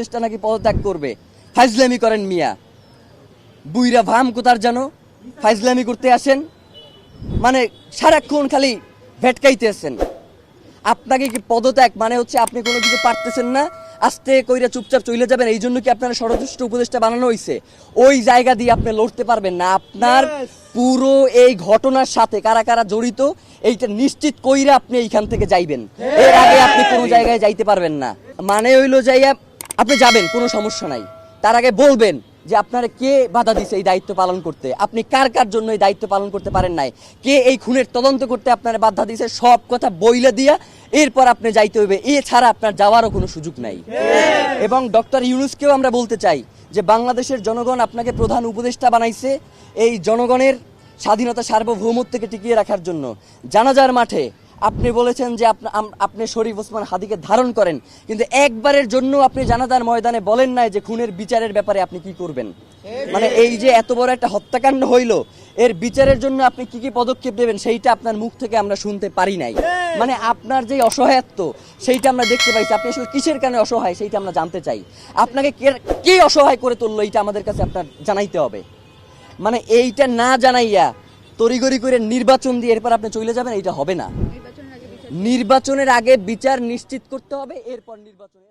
উপদেষ্টা নাকি পদত্যাগ করবে। ফাইজলামি করেন মিয়া, বুইরা ভাম কোথার জানো ফাইজলামি করতে আসেন, মানে সারাক্ষণ খালি ভেটকাইতেছেন। আপনাকে কি পদত্যাগ মানে হচ্ছে আপনি কোনো কিছু পারতেছেন না, আস্তে কইরা চুপচাপ চলে যাবেন, এই জন্য কি আপনার ষড়যন্ত্র উপদেষ্টা বানানো হয়েছে? ওই জায়গা দিয়ে আপনি লড়তে পারবেন না। আপনার পুরো এই ঘটনার সাথে কারা কারা জড়িত এইটা নিশ্চিত কইরা আপনি এইখান থেকে যাইবেন, এর আগে আপনি কোনো জায়গায় যাইতে পারবেন না। মানে হইলো যাইয়া আপনি যাবেন, কোনো সমস্যা নাই, তার আগে বলবেন যে আপনারা কে বাধা দিছে এই দায়িত্ব পালন করতে, আপনি কার কার জন্য এই দায়িত্ব পালন করতে পারেন নাই, কে এই খুনের তদন্ত করতে আপনারা বাধা দিছে, সব কথা বইলা দিয়া এরপর আপনি যাইতে হইবে, এছাড়া আপনার যাওয়ারও কোনো সুযোগ নাই। এবং ডক্টর ইউনূসকেও আমরা বলতে চাই যে বাংলাদেশের জনগণ আপনাকে প্রধান উপদেষ্টা বানাইছে এই জনগণের স্বাধীনতা সার্বভৌমত্বকে টিকিয়ে রাখার জন্য। জানাজার মাঠে আপনি বলেছেন যে আপনি শরীফ ওসমান হাদিকে ধারণ করেন, কিন্তু একবারের জন্য আপনি জানাজার ময়দানে বলেন নাই যে খুনের বিচারের ব্যাপারে আপনি কি করবেন। মানে এই যে এত বড় একটা হত্যাকাণ্ড হইল, এর বিচারের জন্য আপনি কি কি পদক্ষেপ নেবেন সেইটা আপনার মুখ থেকে আমরা শুনতে পারি নাই। মানে আপনার যে অসহায়ত্ব সেইটা আমরা দেখতে পাইছি, আপনি আসলে কিসের কারণে অসহায় সেইটা আমরা জানতে চাই। আপনাকে কে অসহায় করে তুললো এইটা আমাদের কাছে আপনার জানাইতে হবে। মানে এইটা না জানাইয়া তড়িগড়ি করে নির্বাচন দিয়ে এরপর আপনি চলে যাবেন, এইটা হবে না। নির্বাচনের আগে বিচার নিশ্চিত করতে হবে, এরপর নির্বাচনের